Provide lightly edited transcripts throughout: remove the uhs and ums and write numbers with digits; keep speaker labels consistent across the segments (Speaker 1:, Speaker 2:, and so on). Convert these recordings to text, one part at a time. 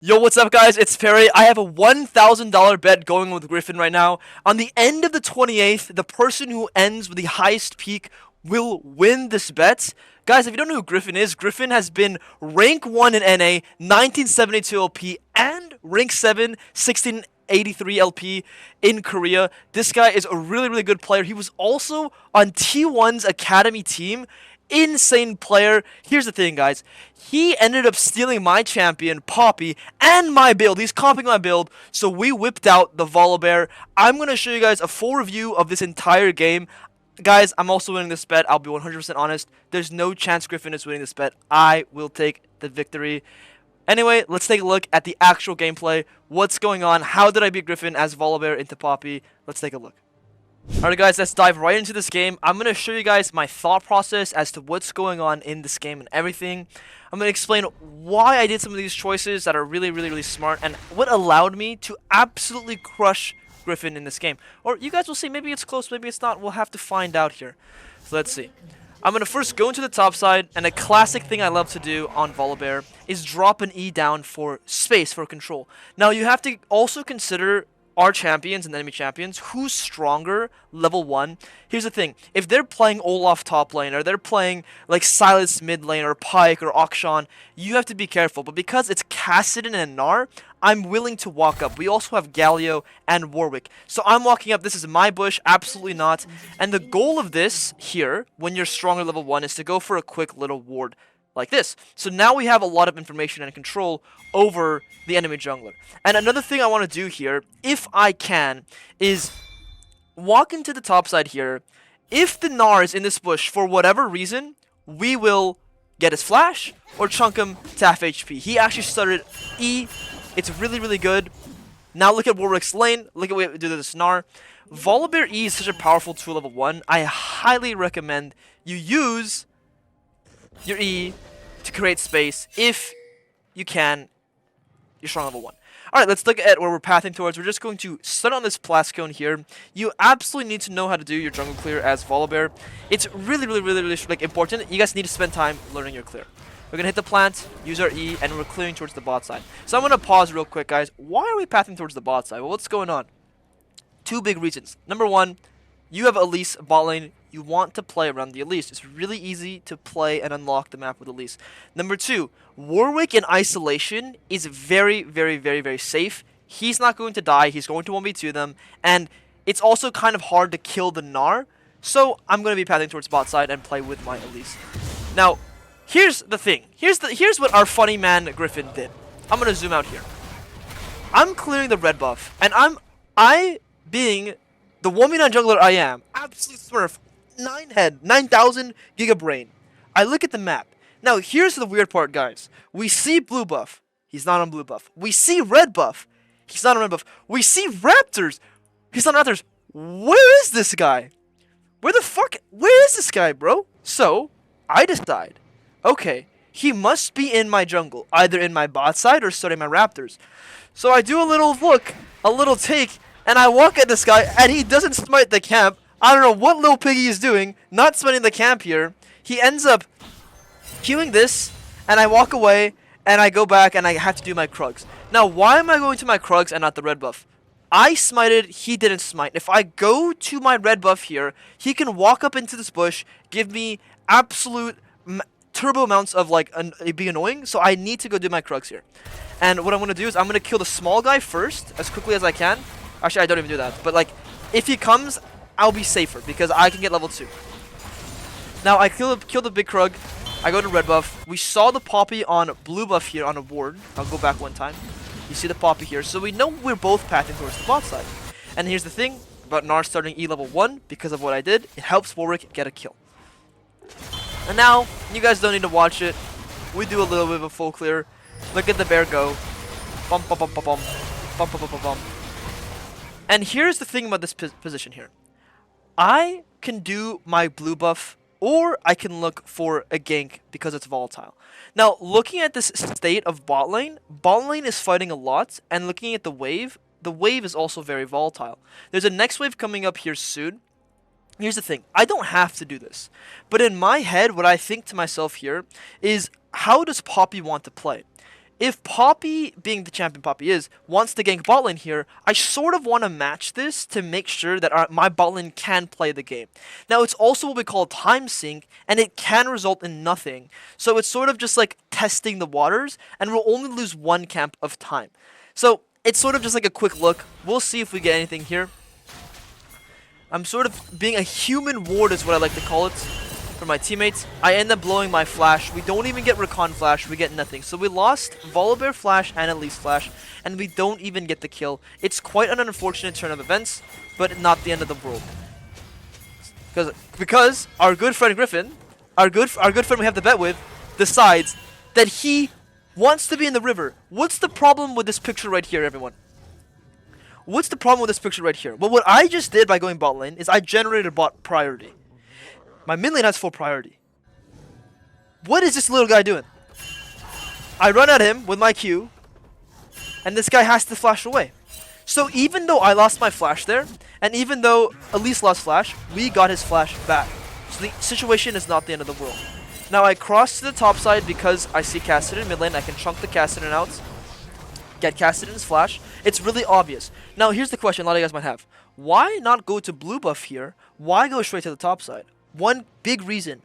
Speaker 1: Yo, what's up, guys? It's Perry. I have a $1,000 bet going with Griffin right now. On the end of the 28th, the person who ends with the highest peak will win this bet. Guys, if you don't know who Griffin has been rank 1 in NA, 1972 LP, and rank 7, 1683 LP in Korea. This guy is a really good player. He was also on T1's academy team. Insane player. Here's the thing, guys. He ended up stealing my champion, Poppy, and my build. He's comping my build, so we whipped out the Volibear. I'm going to show you guys a full review of this entire game. Guys, I'm also winning this bet. I'll be 100% honest. There's no chance Griffin is winning this bet. I will take the victory. Anyway, let's take a look at the actual gameplay. What's going on? How did I beat Griffin as Volibear into Poppy? Let's take a look. Alright guys, let's dive right into this game. I'm going to show you guys my thought process as to what's going on in this game and everything. I'm going to explain why I did some of these choices that are really smart and what allowed me to absolutely crush Griffin in this game. Or you guys will see, maybe it's close, maybe it's not. We'll have to find out here. So let's see. I'm going to first go into the top side, and a classic thing I love to do on Volibear is drop an E down for space, for control. Now you have to also consider our champions and enemy champions, who's stronger level 1. Here's the thing, if they're playing Olaf top lane, or they're playing like Silas mid lane, or Pyke, or Akshan, you have to be careful. But because it's Kassadin and Gnar, I'm willing to walk up. We also have Galio and Warwick. So I'm walking up, this is my bush, absolutely not. And the goal of this here, when you're stronger level 1, is to go for a quick little ward like this. So now we have a lot of information and control over the enemy jungler. And another thing I want to do here, if I can, is walk into the top side here. If the Gnar is in this bush for whatever reason, we will get his flash or chunk him to half HP. He actually started E. It's really good. Now look at Warwick's lane. Look at what we do to this Gnar. Volibear E is such a powerful tool level 1. I highly recommend you use your E to create space if you can. You're strong level 1. Alright, let's look at where we're pathing towards. We're just going to start on this Plascone here. You absolutely need to know how to do your jungle clear as Volibear. It's really like important. You guys need to spend time learning your clear. We're gonna hit the plant, use our E, and we're clearing towards the bot side. So I'm gonna pause real quick, guys. Why are we pathing towards the bot side? Well, what's going on? Two big reasons. Number one, you have Elise bot lane. You want to play around the Elise. It's really easy to play and unlock the map with Elise. Number two, Warwick in isolation is very safe. He's not going to die. He's going to 1v2 them. And it's also kind of hard to kill the Gnar. So I'm going to be pathing towards bot side and play with my Elise. Now, here's the thing. Here's what our funny man Griffin did. I'm going to zoom out here. I'm clearing the red buff. And I being the 1v9 jungler I am, absolute smurf, 9,000 gigabrain. I look at the map. Now, here's the weird part, guys. We see blue buff. He's not on blue buff. We see red buff. He's not on red buff. We see raptors. He's not on raptors. Where is this guy? Where is this guy, bro? So, I decide, okay, he must be in my jungle, either in my bot side or starting my raptors. So I do a little look, a little take, and I walk at this guy, and he doesn't smite the camp. I don't know what little piggy is doing, not smiting the camp here. He ends up queuing this, and I walk away, and I go back, and I have to do my Krugs. Now, why am I going to my Krugs and not the red buff? I smited, he didn't smite. If I go to my red buff here, he can walk up into this bush, give me absolute turbo amounts of, like, it'd be annoying, so I need to go do my Krugs here. And what I'm going to do is I'm going to kill the small guy first, as quickly as I can. Actually, I don't even do that, but, like, if he comes, I'll be safer because I can get level 2. Now I kill the big Krug. I go to red buff. We saw the Poppy on blue buff here on a ward. I'll go back one time. You see the Poppy here. So we know we're both pathing towards the bot side. And here's the thing about Gnar starting E level 1 because of what I did. It helps Warwick get a kill. And now, you guys don't need to watch it. We do a little bit of a full clear. Look at the bear go. Bum bum bum bum bum. Bum bum bum bum bum. And here's the thing about this position here. I can do my blue buff, or I can look for a gank because it's volatile. Now, looking at this state of bot lane is fighting a lot, and looking at the wave is also very volatile. There's a next wave coming up here soon. Here's the thing, I don't have to do this, but in my head, what I think to myself here is, how does Poppy want to play? if Poppy, being the champion Poppy is, wants to gank bot lane here, I sort of want to match this to make sure that my bot lane can play the game. Now, it's also what we call time sync, and it can result in nothing. So it's sort of just like testing the waters, and we'll only lose one camp of time. So it's sort of just like a quick look. We'll see if we get anything here. I'm sort of being a human ward is what I like to call it for my teammates. I end up blowing my flash. We don't even get Recon flash. We get nothing. So we lost Volibear flash and Elise flash, and we don't even get the kill. It's quite an unfortunate turn of events, but not the end of the world. Because our good friend Griffin, our good friend we have the bet with, decides that he wants to be in the river. What's the problem with this picture right here, everyone? What's the problem with this picture right here? Well, what I just did by going bot lane is I generated bot priority. My mid lane has full priority. What is this little guy doing? I run at him with my Q, and this guy has to flash away. So even though I lost my flash there, and even though Elise lost flash, we got his flash back. So the situation is not the end of the world. Now I cross to the top side because I see Cassidy in mid lane. I can chunk the Cassidy out, get Cassidy's flash. It's really obvious. Now here's the question a lot of you guys might have. Why not go to blue buff here? Why go straight to the top side? One big reason.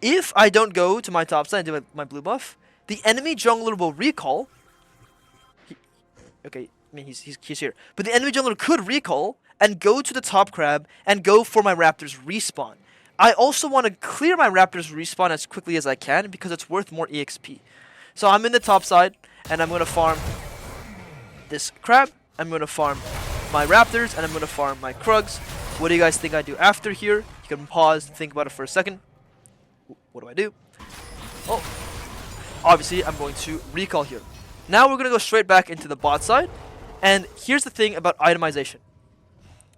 Speaker 1: If I don't go to my top side and do my blue buff, the enemy jungler will recall. Okay, I mean he's here. But the enemy jungler could recall and go to the top crab and go for my Raptors respawn. I also want to clear my Raptors respawn as quickly as I can because it's worth more EXP. So I'm in the top side and I'm going to farm this crab. I'm going to farm my Raptors and I'm going to farm my Krugs. What do you guys think I do after here? You can pause and think about it for a second. What do I do? Oh, obviously I'm going to recall here. Now we're going to go straight back into the bot side. And here's the thing about itemization.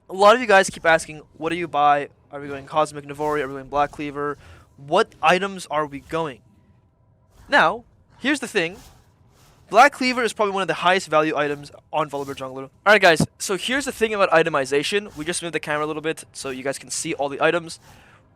Speaker 1: A lot of you guys keep asking, what do you buy? Are we going Cosmic Navori? Are we going Black Cleaver? What items are we going? Now, here's the thing. Black Cleaver is probably one of the highest value items on Volibear Jungler. Alright guys, so here's the thing about itemization. We just moved the camera a little bit so you guys can see all the items.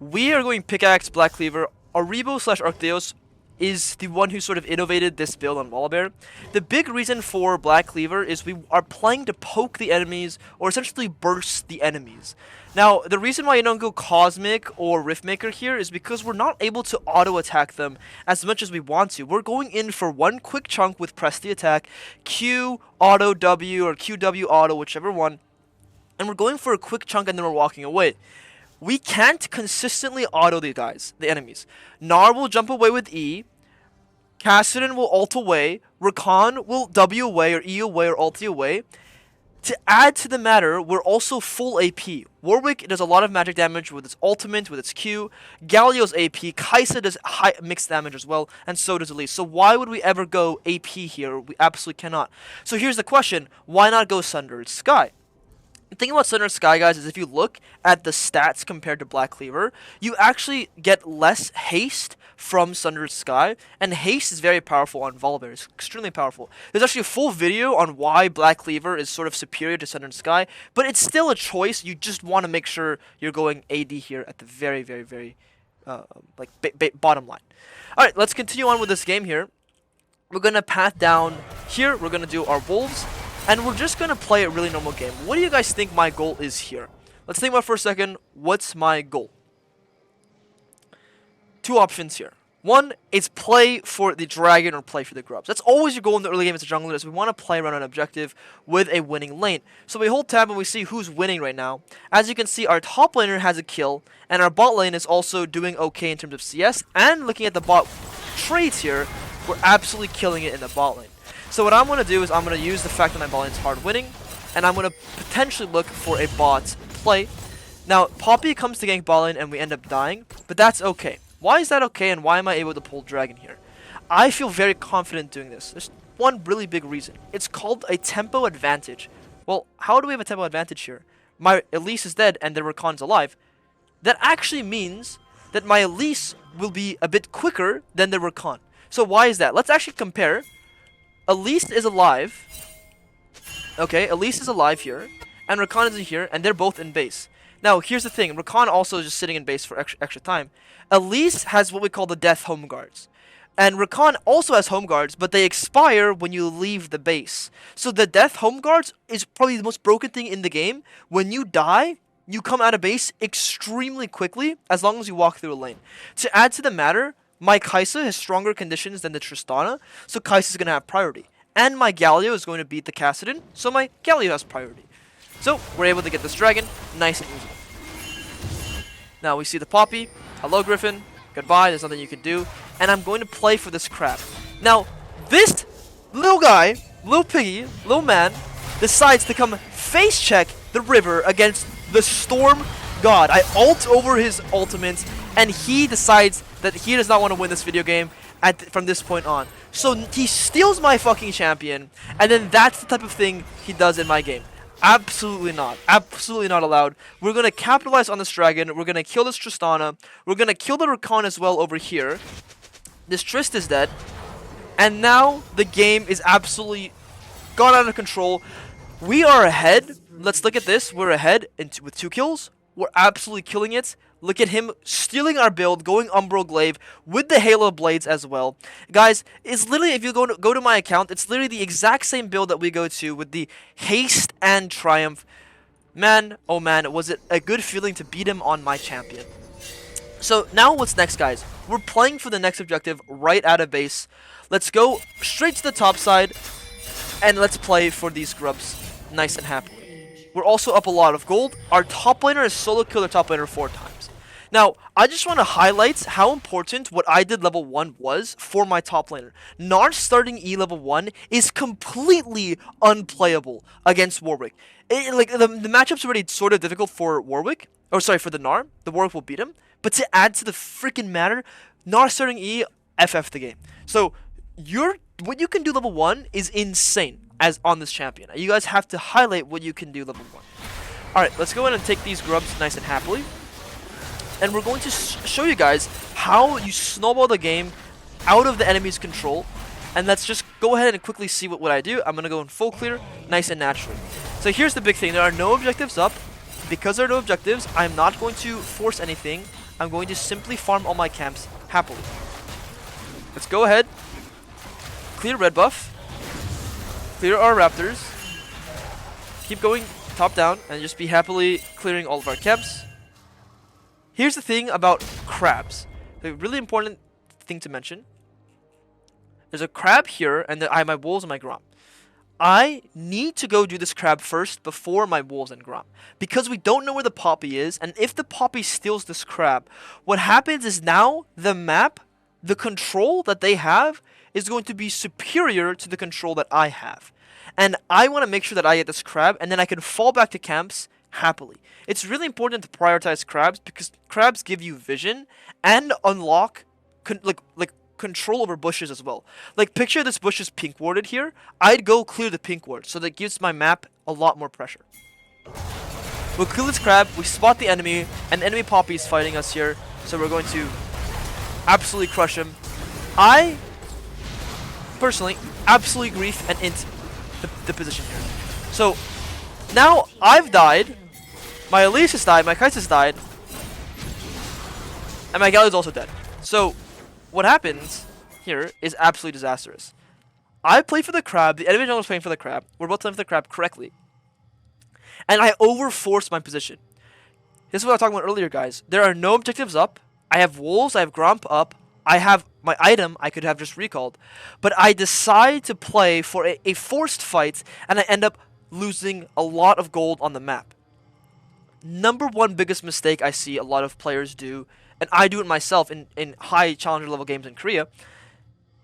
Speaker 1: We are going Pickaxe, Black Cleaver. Aribo/Arcdeus is the one who sort of innovated this build on Volibear. The big reason for Black Cleaver is we are playing to poke the enemies or essentially burst the enemies. Now, the reason why you don't go Cosmic or Riftmaker here is because we're not able to auto-attack them as much as we want to. We're going in for one quick chunk with Press the Attack, Q, Auto W, or QW Auto, whichever one. And we're going for a quick chunk and then we're walking away. We can't consistently auto the guys, the enemies. Gnar will jump away with E. Kassadin will ult away. Rakan will W away or E away or ulti away. To add to the matter, we're also full AP. Warwick does a lot of magic damage with its ultimate, with its Q. Galio's AP. Kai'Sa does high mixed damage as well, and so does Elise. So why would we ever go AP here? We absolutely cannot. So here's the question. Why not go Sundered Sky? The thing about Sundered Sky, guys, is if you look at the stats compared to Black Cleaver, you actually get less haste from Sundered Sky, and haste is very powerful on Volibear. It's extremely powerful. There's actually a full video on why Black Cleaver is sort of superior to Sundered Sky, but it's still a choice. You just want to make sure you're going AD here at the very, very, very bottom line. Alright, let's continue on with this game here. We're going to path down here. We're going to do our Wolves. And we're just going to play a really normal game. What do you guys think my goal is here? Let's think about it for a second. What's my goal? Two options here. One is play for the dragon or play for the grubs. That's always your goal in the early game as a jungler, is we want to play around an objective with a winning lane. So we hold tab and we see who's winning right now. As you can see, our top laner has a kill, and our bot lane is also doing okay in terms of CS. And looking at the bot trades here, we're absolutely killing it in the bot lane. So what I'm going to do is I'm going to use the fact that my bot lane is hard winning, and I'm going to potentially look for a bot play. Now, Poppy comes to gank bot lane and we end up dying, but that's okay. Why is that okay, and why am I able to pull Dragon here? I feel very confident doing this. There's one really big reason. It's called a tempo advantage. Well, how do we have a tempo advantage here? My Elise is dead and the Rakan's alive. That actually means that my Elise will be a bit quicker than the Rakan. So why is that? Let's actually compare. Elise is alive. Okay, Elise is alive here, and Rakan is here, and they're both in base. Now, here's the thing. Rakan also is just sitting in base for extra time. Elise has what we call the Death Home Guards. And Rakan also has home guards, but they expire when you leave the base. So the death home guards is probably the most broken thing in the game. When you die, you come out of base extremely quickly as long as you walk through a lane. To add to the matter, my Kai'Sa has stronger conditions than the Tristana, so Kai'Sa is going to have priority. And my Galio is going to beat the Kassadin, so my Galio has priority. So we're able to get this dragon nice and easy. Now we see the Poppy. Hello, Griffin. Goodbye, there's nothing you can do. And I'm going to play for this crab. Now, this little guy, little piggy, little man, decides to come face check the river against the Storm God. I ult over his ultimate, and he decides that he does not want to win this video game from this point on. So he steals my fucking champion, and then that's the type of thing he does in my game. Absolutely not. Absolutely not allowed. We're going to capitalize on this dragon. We're going to kill this Tristana. We're going to kill the Rakan as well over here. This Trist is dead. And now the game is absolutely gone out of control. We are ahead. Let's look at this. We're ahead with 2 kills. We're absolutely killing it. Look at him stealing our build, going Umbral Glaive with the Halo Blades as well. Guys, it's literally, if you go to my account, it's literally the exact same build that we go to with the Haste and Triumph. Man, oh man, was it a good feeling to beat him on my champion. So now what's next, guys? We're playing for the next objective right out of base. Let's go straight to the top side, and let's play for these grubs nice and happily. We're also up a lot of gold. Our top laner is solo killed their top laner 4 times. Now, I just want to highlight how important what I did level 1 was for my top laner. Gnar starting E level 1 is completely unplayable against Warwick. The matchup's already sort of difficult for Warwick. Or sorry, for the Gnar. The Warwick will beat him. But to add to the freaking matter, Gnar starting E, FF the game. So, what you can do level 1 is insane as on this champion. You guys have to highlight what you can do level 1. Alright, let's go in and take these grubs nice and happily. And we're going to show you guys how you snowball the game out of the enemy's control. And let's just go ahead and quickly see what I do. I'm going to go in full clear, nice and natural. So here's the big thing. There are no objectives up. Because there are no objectives, I'm not going to force anything. I'm going to simply farm all my camps happily. Let's go ahead. Clear red buff. Clear our raptors. Keep going top down and just be happily clearing all of our camps. Here's the thing about crabs. The really important thing to mention. There's a crab here, and I have my wolves and my Grom. I need to go do this crab first before my wolves and Grom. Because we don't know where the Poppy is, and if the Poppy steals this crab, what happens is now the map, the control that they have, is going to be superior to the control that I have. And I want to make sure that I get this crab, and then I can fall back to camps happily. It's really important to prioritize crabs because crabs give you vision and unlock control over bushes as well. Like, picture this bush is pink warded here. I'd go clear the pink ward, so that gives my map a lot more pressure. We'll kill this crab, we spot the enemy, and the enemy Poppy is fighting us here, so we're going to absolutely crush him. I personally absolutely grief and int the position here. So now I've died, my Elise has died, my Kai'Sa has died, and my Galio is also dead. So what happens here is absolutely disastrous. I play for the crab, the enemy jungle is playing for the crab, we're both playing for the crab correctly, and I overforce my position. This is what I was talking about earlier, guys. There are no objectives up. I have wolves, I have Gromp up, I have my item I could have just recalled, but I decide to play for a forced fight, and I end up losing a lot of gold on the map. Number one biggest mistake I see a lot of players do, and I do it myself in high challenger level games in Korea,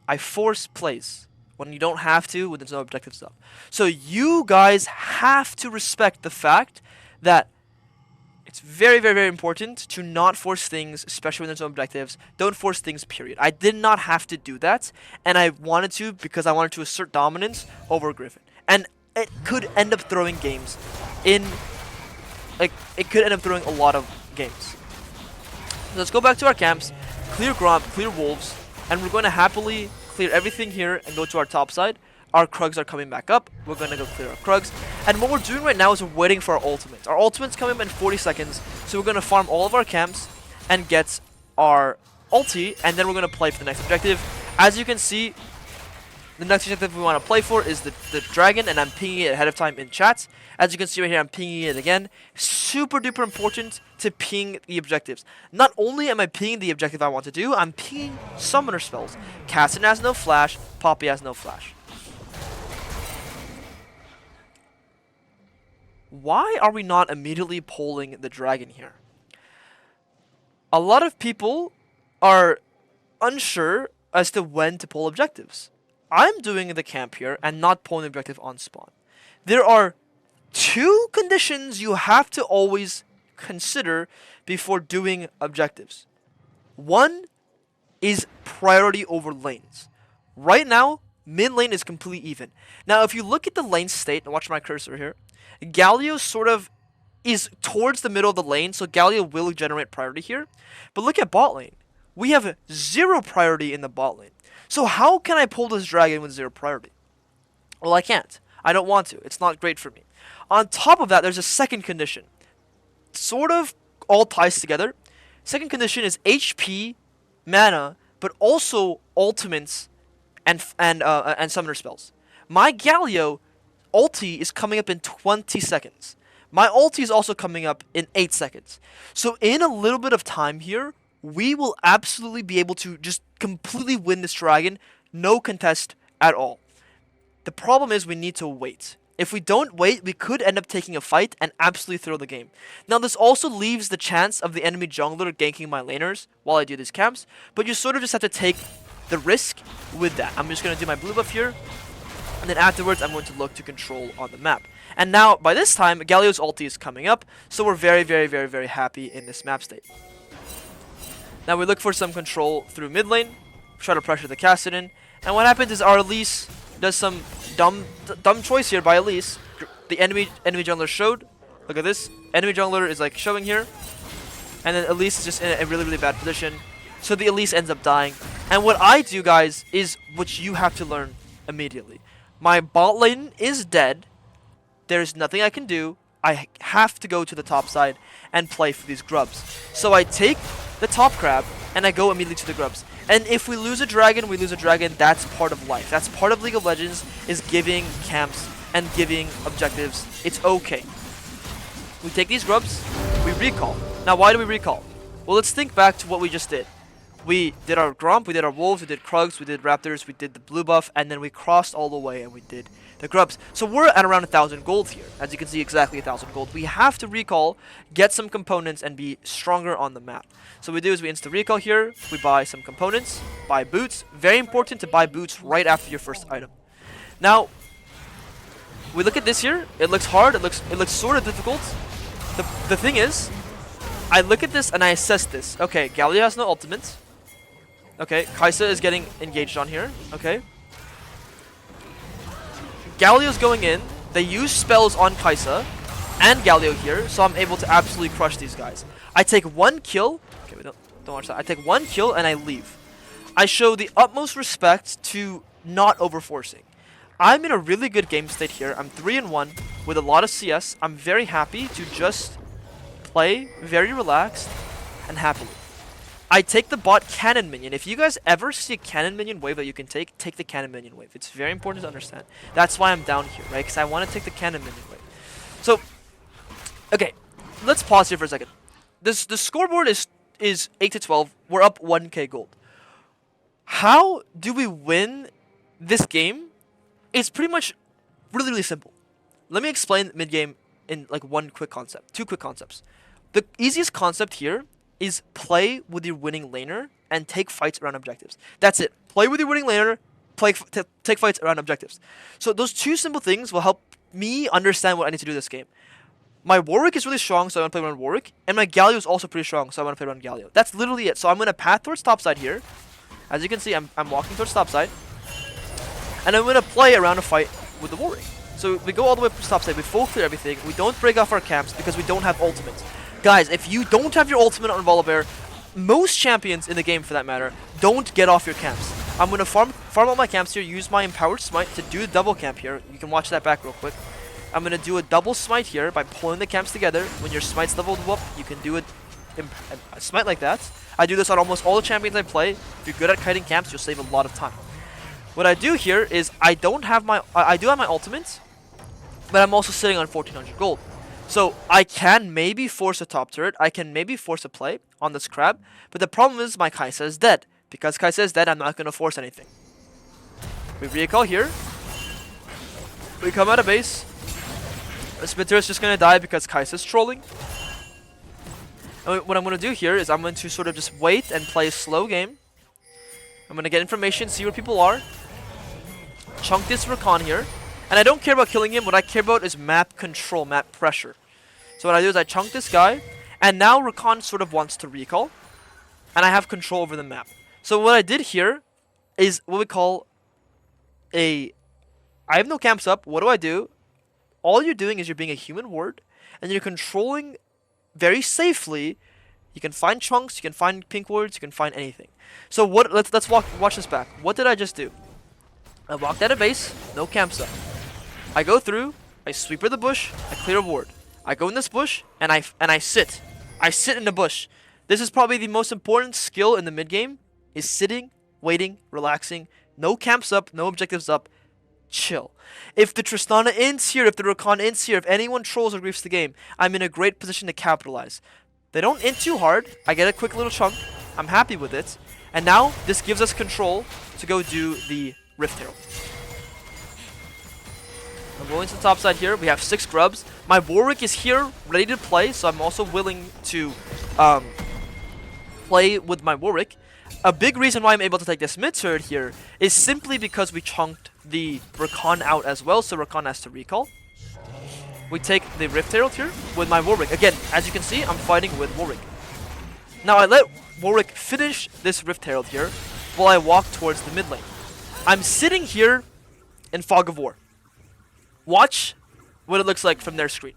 Speaker 1: I force plays when you don't have to, when there's no objective stuff. So you guys have to respect the fact that it's very, very, very important to not force things, especially when there's no objectives. Don't force things, period. I did not have to do that, and I wanted to because I wanted to assert dominance over Griffin. And it could end up throwing games in, like, it could end up throwing a lot of games. So let's go back to our camps, clear Gromp, clear Wolves, and we're going to happily clear everything here and go to our top side. Our Krugs are coming back up. We're going to go clear our Krugs. And what we're doing right now is we're waiting for our ultimates. Our ultimates come in 40 seconds, so we're going to farm all of our camps and get our ulti, and then we're going to play for the next objective. As you can see, the next objective we want to play for is the dragon, and I'm pinging it ahead of time in chat. As you can see right here, I'm pinging it again. Super duper important to ping the objectives. Not only am I pinging the objective I want to do, I'm pinging summoner spells. Cassin has no flash, Poppy has no flash. Why are we not immediately polling the dragon here? A lot of people are unsure as to when to pull objectives. I'm doing the camp here and not pulling the objective on spawn. There are 2 conditions you have to always consider before doing objectives. One is priority over lanes. Right now, mid lane is completely even. Now, if you look at the lane state, and watch my cursor here, Galio sort of is towards the middle of the lane, so Galio will generate priority here. But look at bot lane. We have 0 priority in the bot lane. So how can I pull this dragon with 0 priority? Well, I can't. I don't want to. It's not great for me. On top of that, there's a second condition. Sort of all ties together. Second condition is HP, mana, but also ultimates and summoner spells. My Galio ulti is coming up in 20 seconds. My ulti is also coming up in 8 seconds. So in a little bit of time here, we will absolutely be able to just completely win this dragon, no contest at all. The problem is we need to wait. If we don't wait, we could end up taking a fight and absolutely throw the game. Now this also leaves the chance of the enemy jungler ganking my laners while I do these camps, but you sort of just have to take the risk with that. I'm just going to do my blue buff here, and then afterwards I'm going to look to control on the map. And now, by this time, Galio's ulti is coming up, so we're very, very, very, very happy in this map state. Now we look for some control through mid lane, try to pressure the Kassadin, and what happens is our Elise does some dumb choice here by Elise. The enemy jungler showed. Look at this. Enemy jungler is like showing here, and then Elise is just in a really, really bad position. So the Elise ends up dying. And what I do, guys, is what you have to learn immediately. My bot lane is dead. There's nothing I can do. I have to go to the top side and play for these grubs. So I take the top crab and I go immediately to the grubs. And if we lose a dragon, we lose a dragon. That's part of life. That's part of League of Legends, is giving camps and giving objectives. It's okay. We take these grubs, we recall. Now why do we recall? Well, let's think back to what we just did. We did our Gromp, we did our Wolves, we did Krugs, we did Raptors, we did the blue buff, and then we crossed all the way and we did the grubs. So we're at around 1,000 gold here. As you can see, exactly 1,000 gold. We have to recall, get some components, and be stronger on the map. So what we do is we insta-recall here, we buy some components, buy boots. Very important to buy boots right after your first item. Now, we look at this here, it looks hard, it looks sort of difficult. The thing is, I look at this and I assess this. Okay, Galio has no ultimate. Okay, Kai'Sa is getting engaged on here. Okay. Galio's going in. They use spells on Kai'Sa and Galio here, so I'm able to absolutely crush these guys. I take 1 kill. Okay, don't watch that. I take 1 kill and I leave. I show the utmost respect to not overforcing. I'm in a really good game state here. I'm 3-1 with a lot of CS. I'm very happy to just play very relaxed and happily. I take the bot cannon minion. If you guys ever see a cannon minion wave that you can take the cannon minion wave. It's very important to understand. That's why I'm down here, right? Because I want to take the cannon minion wave. So, okay, let's pause here for a second. The scoreboard is 8-12. We're up 1k gold. How do we win this game? It's pretty much really, really simple. Let me explain mid game in like two quick concepts. The easiest concept here is play with your winning laner and take fights around objectives. That's it. Play with your winning laner, take fights around objectives. So those 2 simple things will help me understand what I need to do this game. My Warwick is really strong, so I want to play around Warwick, and my Galio is also pretty strong, so I want to play around Galio. That's literally it. So I'm going to path towards topside here. As you can see, I'm walking towards topside, and I'm going to play around a fight with the Warwick. So we go all the way to topside, we full clear everything, we don't break off our camps because we don't have ultimates. Guys, if you don't have your ultimate on Volibear, most champions in the game for that matter, don't get off your camps. I'm going to farm all my camps here, use my Empowered Smite to do a double camp here. You can watch that back real quick. I'm going to do a double smite here by pulling the camps together. When your smite's leveled up, you can do it smite like that. I do this on almost all the champions I play. If you're good at kiting camps, you'll save a lot of time. What I do here is I do have my ultimate, but I'm also sitting on 1400 gold. So I can maybe force a top turret. I can maybe force a play on this crab. But the problem is my Kai'Sa is dead. Because Kai'Sa is dead, I'm not going to force anything. We recall here. We come out of base. The Spitter is just going to die because Kai'Sa is trolling. And what I'm going to do here is I'm going to sort of just wait and play a slow game. I'm going to get information, see where people are. Chunk this Rakan here. And I don't care about killing him. What I care about is map control, map pressure. So what I do is I chunk this guy. And now Rakan sort of wants to recall. And I have control over the map. So what I did here is what we call I have no camps up. What do? All you're doing is you're being a human ward. And you're controlling very safely. You can find chunks, you can find pink wards, you can find anything. So what? Let's watch this back. What did I just do? I walked out of base, no camps up. I go through, I sweeper the bush, I clear a ward. I go in this bush and I sit. I sit in the bush. This is probably the most important skill in the mid game. Is sitting, waiting, relaxing, no camps up, no objectives up, chill. If the Tristana ends here, if the Rakan ends here, if anyone trolls or griefs the game, I'm in a great position to capitalize. They don't int too hard, I get a quick little chunk, I'm happy with it, and now this gives us control to go do the Rift Herald. I'm going to the top side here, we have 6 grubs. My Warwick is here, ready to play, so I'm also willing to play with my Warwick. A big reason why I'm able to take this mid turret here is simply because we chunked the Rakan out as well, so Rakan has to recall. We take the Rift Herald here with my Warwick. Again, as you can see, I'm fighting with Warwick. Now I let Warwick finish this Rift Herald here while I walk towards the mid lane. I'm sitting here in Fog of War. Watch what it looks like from their screen.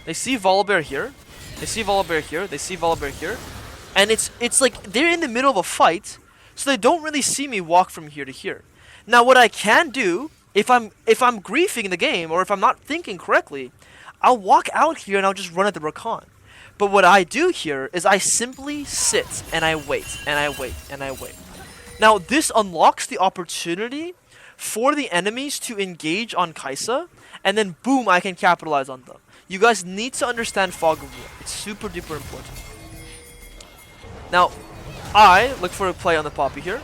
Speaker 1: They see Volibear here. They see Volibear here. They see Volibear here. And it's like they're in the middle of a fight, so they don't really see me walk from here to here. Now what I can do, if I'm griefing the game or if I'm not thinking correctly, I'll walk out here and I'll just run at the Rakan. But what I do here is I simply sit and I wait and I wait and I wait. Now this unlocks the opportunity for the enemies to engage on Kai'Sa, and then boom, I can capitalize on them. You guys need to understand Fog of War. It's super duper important. Now, I look for a play on the Poppy here.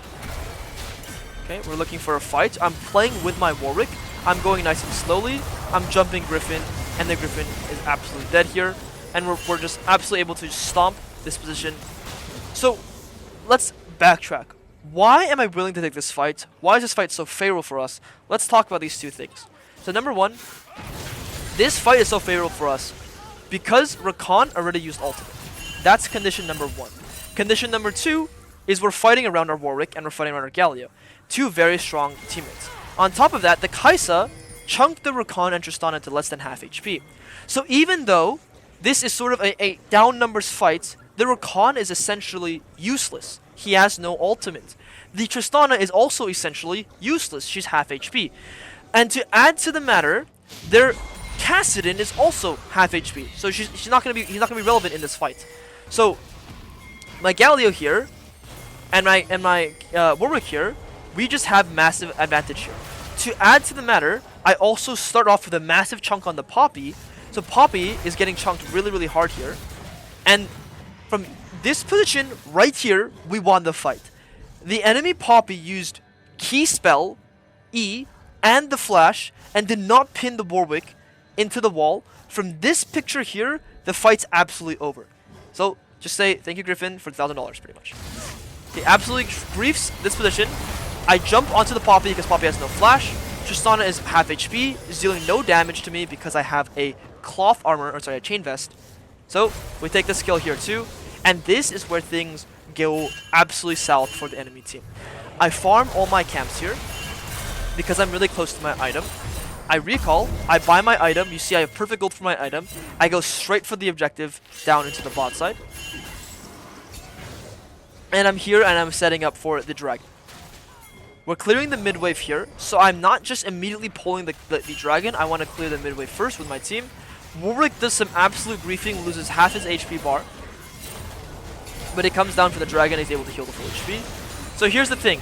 Speaker 1: Okay, we're looking for a fight. I'm playing with my Warwick. I'm going nice and slowly. I'm jumping Griffin, and the Griffin is absolutely dead here. And we're just absolutely able to stomp this position. So, let's backtrack. Why am I willing to take this fight? Why is this fight so favorable for us? Let's talk about these two things. So number one, this fight is so favorable for us because Rakan already used ultimate. That's condition number one. Condition number two is we're fighting around our Warwick and we're fighting around our Galio. Two very strong teammates. On top of that, the Kai'Sa chunked the Rakan and Tristana to less than half HP. So even though this is sort of a down numbers fight, the Rakan is essentially useless. He has no ultimate. The Tristana is also essentially useless. She's half HP. And to add to the matter, their Kassadin is also half HP. So he's not gonna be relevant in this fight. So my Galio here and my Warwick here, we just have massive advantage here. To add to the matter, I also start off with a massive chunk on the Poppy. So Poppy is getting chunked really, really hard here. And from this position right here, we won the fight. The enemy Poppy used key spell, E, and the flash, and did not pin the Warwick into the wall. From this picture here, the fight's absolutely over. So just say thank you, Griffin, for $1,000 pretty much. He absolutely griefs this position. I jump onto the Poppy because Poppy has no flash. Tristana is half HP, is dealing no damage to me because I have a cloth armor, or sorry, a chain vest. So we take the skill here too, and this is where things go absolutely south for the enemy team. I farm all my camps here because I'm really close to my item. I recall, I buy my item, you see I have perfect gold for my item. I go straight for the objective down into the bot side. And I'm here and I'm setting up for the dragon. We're clearing the mid wave here, so I'm not just immediately pulling the dragon. I want to clear the mid wave first with my team. Warwick does some absolute griefing, loses half his HP bar. But it comes down for the dragon, he's able to heal the full HP. So here's the thing.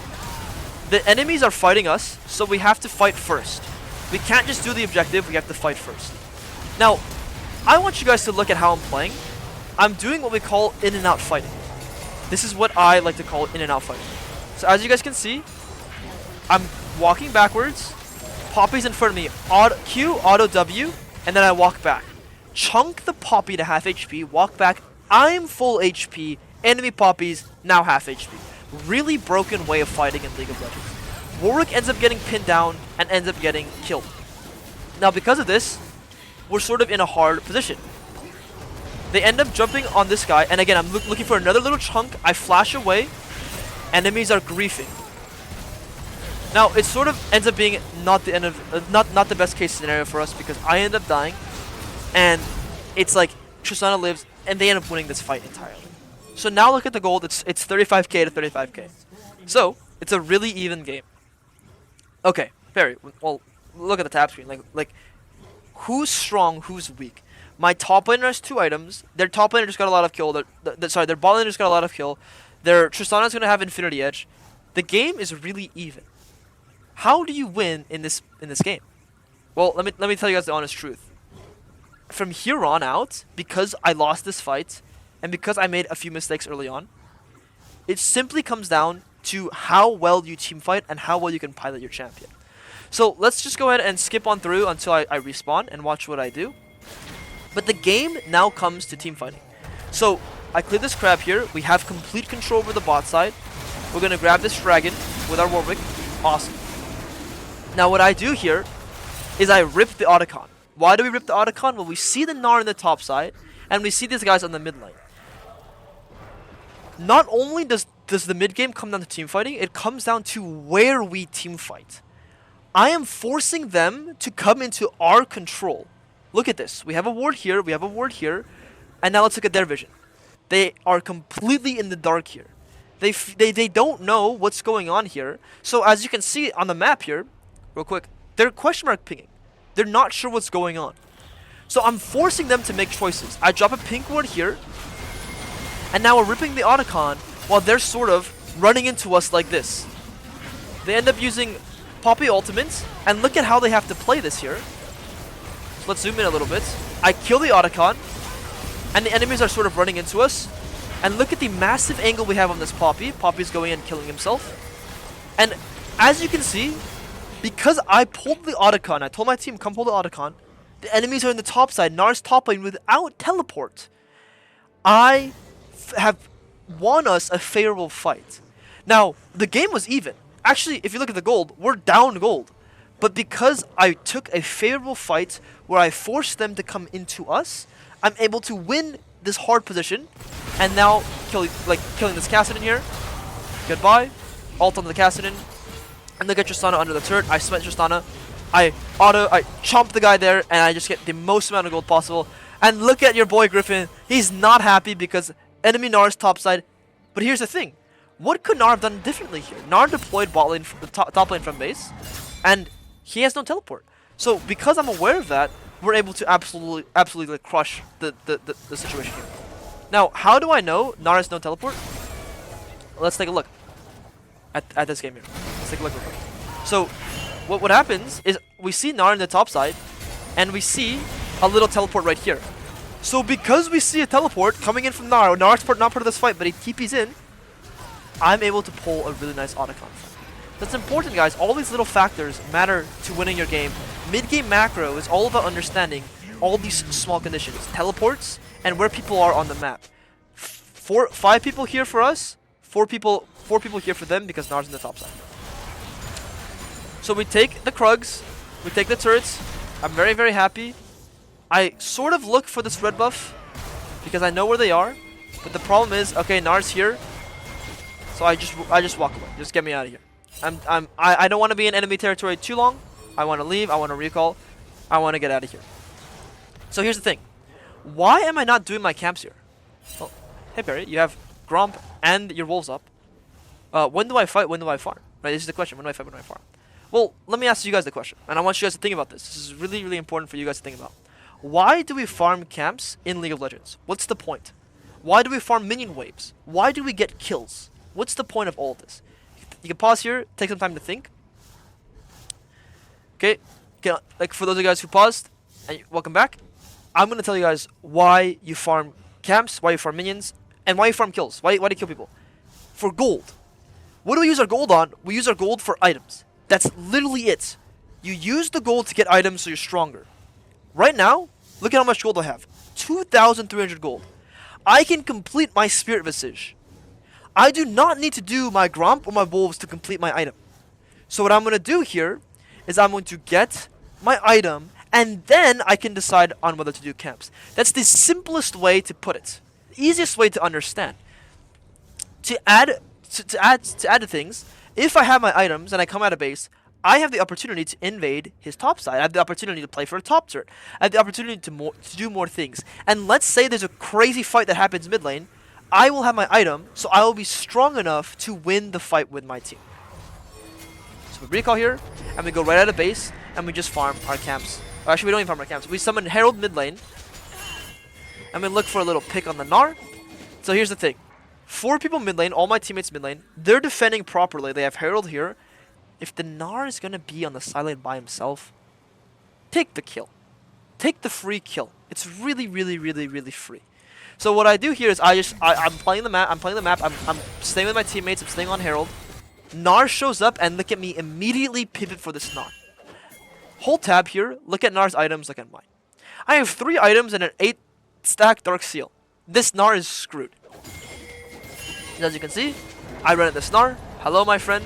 Speaker 1: The enemies are fighting us, so we have to fight first. We can't just do the objective, we have to fight first. Now, I want you guys to look at how I'm playing. I'm doing what we call in and out fighting. This is what I like to call in and out fighting. So as you guys can see, I'm walking backwards, Poppy's in front of me, auto Q, auto W, and then I walk back. Chunk the Poppy to half HP, walk back, I'm full HP, enemy Poppy's now half HP. Really broken way of fighting in League of Legends. Warwick ends up getting pinned down and ends up getting killed. Now because of this, we're sort of in a hard position. They end up jumping on this guy, and again I'm looking for another little chunk, I flash away, enemies are griefing. Now it sort of ends up being not the end of not the best case scenario for us because I end up dying, and it's like Tristana lives, and they end up winning this fight entirely. So now look at the gold. It's 35k to 35k. So it's a really even game. Okay, Perry. Well, look at the tab screen. Like, who's strong? Who's weak? My top laner has 2 items. Their top laner just got a lot of kill. Their bot laner just got a lot of kill. Their Tristana's gonna have Infinity Edge. The game is really even. How do you win in this game? Well, let me tell you guys the honest truth. From here on out, because I lost this fight, and because I made a few mistakes early on, it simply comes down to how well you team fight and how well you can pilot your champion. So let's just go ahead and skip on through until I respawn and watch what I do. But the game now comes to team fighting. So I clear this crab here. We have complete control over the bot side. We're going to grab this dragon with our Warwick. Awesome. Now what I do here is I rip the Otacon. Why do we rip the Otacon? Well, we see the Gnar in the top side, and we see these guys on the mid lane. Not only does the mid game come down to team fighting, it comes down to where we team fight. I am forcing them to come into our control. Look at this. We have a ward here, we have a ward here, and now let's look at their vision. They are completely in the dark here. They don't know what's going on here. So as you can see on the map here, real quick, they're question mark pinging. They're not sure what's going on. So I'm forcing them to make choices. I drop a pink ward here, and now we're ripping the Otacon while they're sort of running into us like this. They end up using Poppy ultimates, and look at how they have to play this here. So let's zoom in a little bit. I kill the Otacon, and the enemies are sort of running into us. And look at the massive angle we have on this Poppy. Poppy's going and killing himself. And as you can see, because I pulled the Otacon, I told my team, come pull the Otacon, the enemies are in the top side, Gnar's top lane without teleport. I have won us a favorable fight. Now, the game was even. Actually, if you look at the gold, we're down gold. But because I took a favorable fight where I forced them to come into us, I'm able to win this hard position. And now, killing this Kassadin here. Goodbye. Ult onto the Kassadin. And look at Tristana under the turret. I smite Tristana. I chomp the guy there, and I just get the most amount of gold possible. And look at your boy Griffin. He's not happy because enemy Gnar's topside. But here's the thing. What could Gnar have done differently here? Gnar deployed bot lane, the top lane from base, and he has no teleport. So because I'm aware of that, we're able to absolutely crush the situation here. Now, how do I know Gnar has no teleport? Let's take a look at this game here. Let's take a look real quick. So what happens is we see Gnar in the top side, and we see a little teleport right here. So because we see a teleport coming in from Gnar, Gnar's not part of this fight, but he TP's in, I'm able to pull a really nice Otacon. That's important, guys. All these little factors matter to winning your game. Mid-game macro is all about understanding all these small conditions. Teleports, and where people are on the map. 5 people here for us, 4 people here for them because Gnar's in the top side. So we take the Krugs, we take the turrets. I'm very, very happy. I sort of look for this red buff because I know where they are. But the problem is, okay, Gnar's here. So I just walk away. Just get me out of here. I don't want to be in enemy territory too long. I want to leave. I want to recall. I want to get out of here. So here's the thing. Why am I not doing my camps here? Well, hey Perry, you have Gromp and your wolves up. When do I fight? When do I farm? Right? This is the question. When do I fight? When do I farm? Well, let me ask you guys the question, and I want you guys to think about this. This is really, really important for you guys to think about. Why do we farm camps in League of Legends? What's the point? Why do we farm minion waves? Why do we get kills? What's the point of all of this? You can pause here, take some time to think. Okay, like for those of you guys who paused, and welcome back. I'm gonna tell you guys why you farm camps, why you farm minions, and why you farm kills. Why do you kill people? For gold. What do we use our gold on? We use our gold for items. That's literally it. You use the gold to get items so you're stronger. Right now, look at how much gold I have. 2,300 gold. I can complete my Spirit Visage. I do not need to do my Gromp or my Wolves to complete my item. So what I'm going to do here is I'm going to get my item, and then I can decide on whether to do camps. That's the simplest way to put it. The easiest way to understand. To add to things, if I have my items and I come out of base, I have the opportunity to invade his top side. I have the opportunity to play for a top turret. I have the opportunity to do more things. And let's say there's a crazy fight that happens mid lane. I will have my item, so I will be strong enough to win the fight with my team. So we recall here, and we go right out of base, and we just farm our camps. Or actually, we don't even farm our camps. We summon Herald mid lane, and we look for a little pick on the Gnar. So here's the thing. 4 people mid lane, all my teammates mid lane, they're defending properly. They have Herald here. If the Gnar is going to be on the side lane by himself, take the kill. Take the free kill. It's really, really, really, really free. So what I do here is I'm playing the map. I'm staying with my teammates. I'm staying on Herald. Gnar shows up and look at me immediately pivot for this Gnar. Hold tab here. Look at Gnar's items. Look at mine. I have 3 items and an 8 stack Dark Seal. This Gnar is screwed. As you can see, I run at this Gnar. Hello, my friend.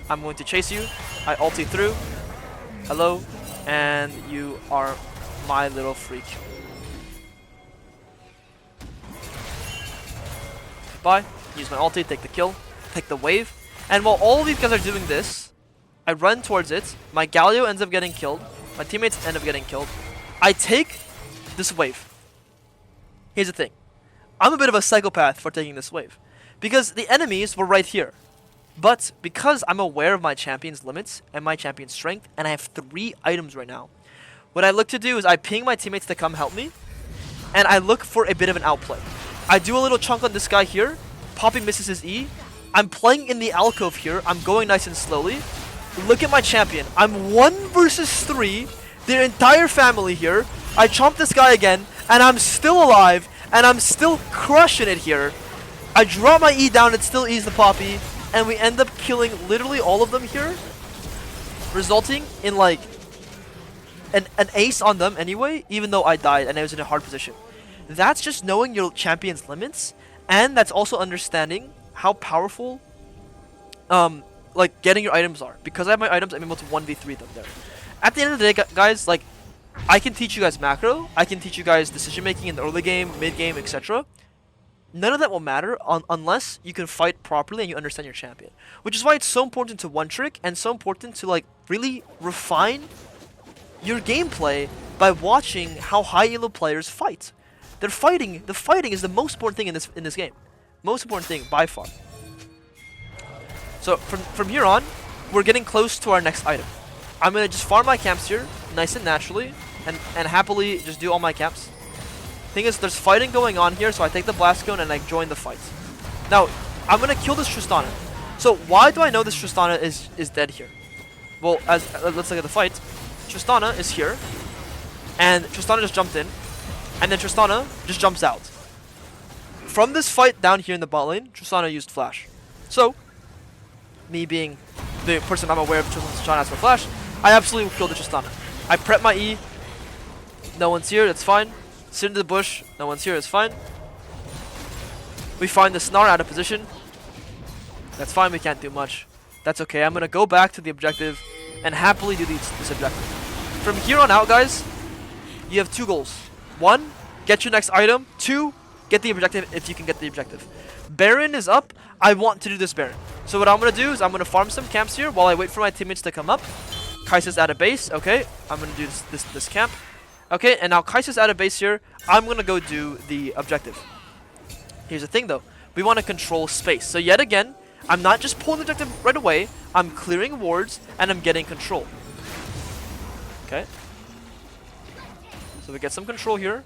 Speaker 1: I'm going to chase you. I ulti through. Hello. And you are my little freak. Goodbye. Use my ulti, take the kill, take the wave. And while all of these guys are doing this, I run towards it. My Galio ends up getting killed. My teammates end up getting killed. I take this wave. Here's the thing. I'm a bit of a psychopath for taking this wave. Because the enemies were right here. But because I'm aware of my champion's limits and my champion's strength, and I have 3 items right now, what I look to do is I ping my teammates to come help me, and I look for a bit of an outplay. I do a little chunk on this guy here. Poppy misses his E. I'm playing in the alcove here. I'm going nice and slowly. Look at my champion. I'm 1 versus 3. Their entire family here. I chomp this guy again, and I'm still alive, and I'm still crushing it here. I drop my E down, it still E's the Poppy, and we end up killing literally all of them here, resulting in like an ace on them anyway, even though I died and I was in a hard position. That's just knowing your champion's limits, and that's also understanding how powerful like getting your items are. Because I have my items, I'm able to 1v3 them there. At the end of the day, guys, like, I can teach you guys macro, I can teach you guys decision making in the early game, mid game, etc. None of that will matter unless you can fight properly and you understand your champion. Which is why it's so important to one trick and so important to like really refine your gameplay by watching how high elo players fight. They're fighting. The fighting is the most important thing in this game. Most important thing by far. So from here on, we're getting close to our next item. I'm gonna just farm my camps here, nice and naturally, and happily just do all my camps. Thing is, there's fighting going on here, so I take the blast cone and I join the fight. Now, I'm gonna kill this Tristana. So why do I know this Tristana is dead here? Well, let's look at the fight. Tristana is here, and Tristana just jumped in, and then Tristana just jumps out. From this fight down here in the bot lane, Tristana used flash. So, me being the person I'm aware of Tristana has for flash, I absolutely killed the Tristana. I prep my E. No one's here, that's fine. Sit into the bush, no one's here, it's fine. We find the Gnar out of position. That's fine, we can't do much. That's okay, I'm gonna go back to the objective and happily do this objective. From here on out, guys, you have 2 goals. 1, get your next item. 2, get the objective if you can get the objective. Baron is up, I want to do this Baron. So what I'm gonna do is I'm gonna farm some camps here while I wait for my teammates to come up. Kai'Sa's out of base, okay, I'm gonna do this camp. Okay, and now Kai'Sa's out of base here. I'm gonna go do the objective. Here's the thing though. We want to control space. So yet again, I'm not just pulling the objective right away. I'm clearing wards and I'm getting control. Okay. So we get some control here.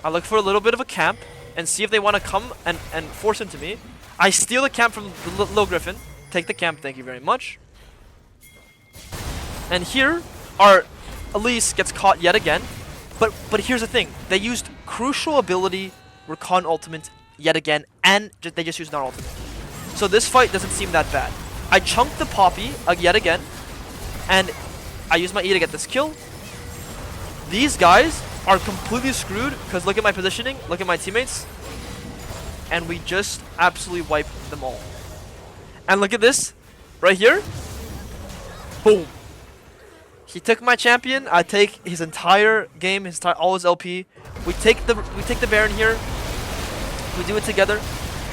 Speaker 1: I look for a little bit of a camp and see if they want to come and force into me. I steal the camp from the low Griffin. Take the camp, thank you very much. And here, our Elise gets caught yet again. But here's the thing. They used crucial ability, Recon ultimate yet again, and they just used Gnar ultimate. So this fight doesn't seem that bad. I chunked the Poppy yet again, and I use my E to get this kill. These guys are completely screwed because look at my positioning, look at my teammates, and we just absolutely wipe them all. And look at this right here. Boom. He took my champion. I take his entire game, all his LP. We take the Baron here. We do it together.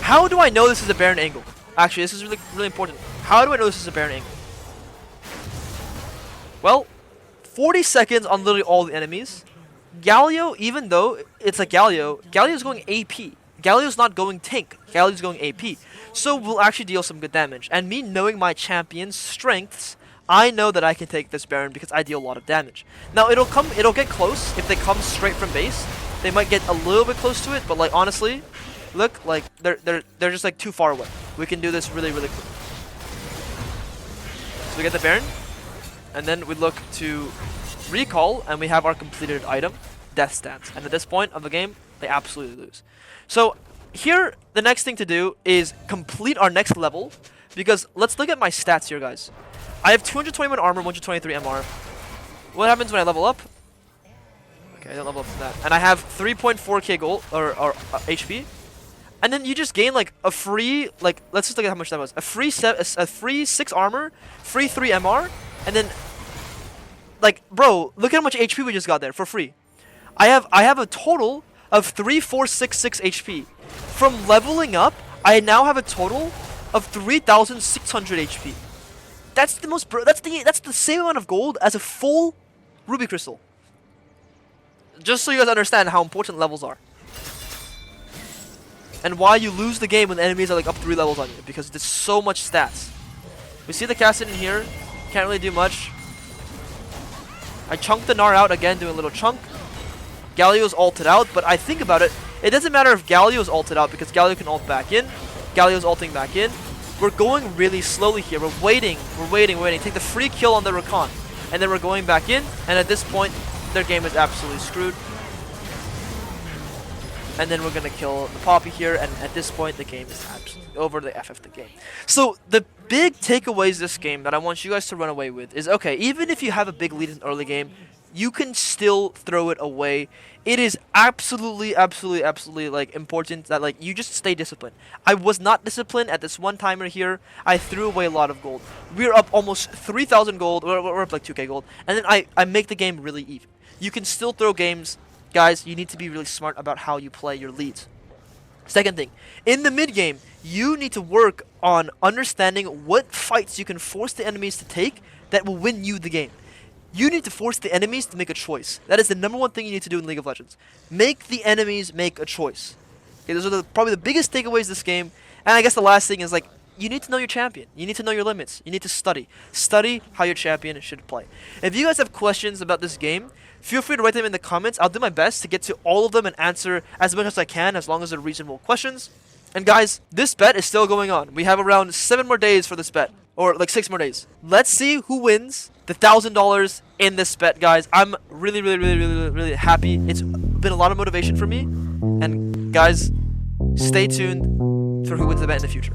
Speaker 1: How do I know this is a Baron angle? Actually, this is really important. How do I know this is a Baron angle? Well, 40 seconds on literally all the enemies. Galio, even though it's a Galio's going AP. Galio's not going tank. Galio's going AP. So we'll actually deal some good damage. And me knowing my champion's strengths, I know that I can take this Baron because I deal a lot of damage. Now it'll get close if they come straight from base. They might get a little bit close to it, but like honestly, look, like they're just like too far away. We can do this really quick. So we get the Baron, and then we look to recall, and we have our completed item, Death Stance. And at this point of the game, they absolutely lose. So here, the next thing to do is complete our next level, because let's look at my stats here, guys. I have 221 armor, 123 MR. What happens when I level up? Okay, I don't level up to that. And I have 3.4k gold, or HP. And then you just gain like a free, like, let's just look at how much that was. A free 6 armor, free 3 MR, and then, like, bro, look at how much HP we just got there for free. I have a total of 3,466 HP. From leveling up, I now have a total of 3,600 HP. That's the most, bro. That's the same amount of gold as a full ruby crystal. Just so you guys understand how important levels are. And why you lose the game when the enemies are like up 3 levels on you, because there's so much stats. We see the Cassid in here, can't really do much. I chunked the Gnar out again, doing a little chunk. Galio's ulted out, but I think about it, it doesn't matter if Galio's ulted out because Galio can ult back in. Galio's ulting back in. We're going really slowly here. We're waiting. Take the free kill on the Recon. And then we're going back in, and at this point, their game is absolutely screwed. And then we're gonna kill the Poppy here, and at this point the game is absolutely over. They FF the game. So the big takeaways this game that I want you guys to run away with is, okay, even if you have a big lead in early game, you can still throw it away. It is absolutely like important that like you just stay disciplined. I was not disciplined at this one timer here. I threw away a lot of gold. We're up almost 3,000 gold. We're up like 2k gold, and then I make the game really even. You can still throw games. Guys, you need to be really smart about how you play your leads. Second thing, in the mid game, you need to work on understanding what fights you can force the enemies to take that will win you the game. You need to force the enemies to make a choice. That is the #1 thing you need to do in League of Legends. Make the enemies make a choice. Okay, those are probably the biggest takeaways this game. And I guess the last thing is like, you need to know your champion. You need to know your limits. You need to study. Study how your champion should play. If you guys have questions about this game, feel free to write them in the comments. I'll do my best to get to all of them and answer as much as I can, as long as they're reasonable questions. And guys, this bet is still going on. We have around 7 more days for this bet. Or like 6 more days. Let's see who wins the $1,000 in this bet, guys. I'm really happy. It's been a lot of motivation for me. And guys, stay tuned for who wins the bet in the future.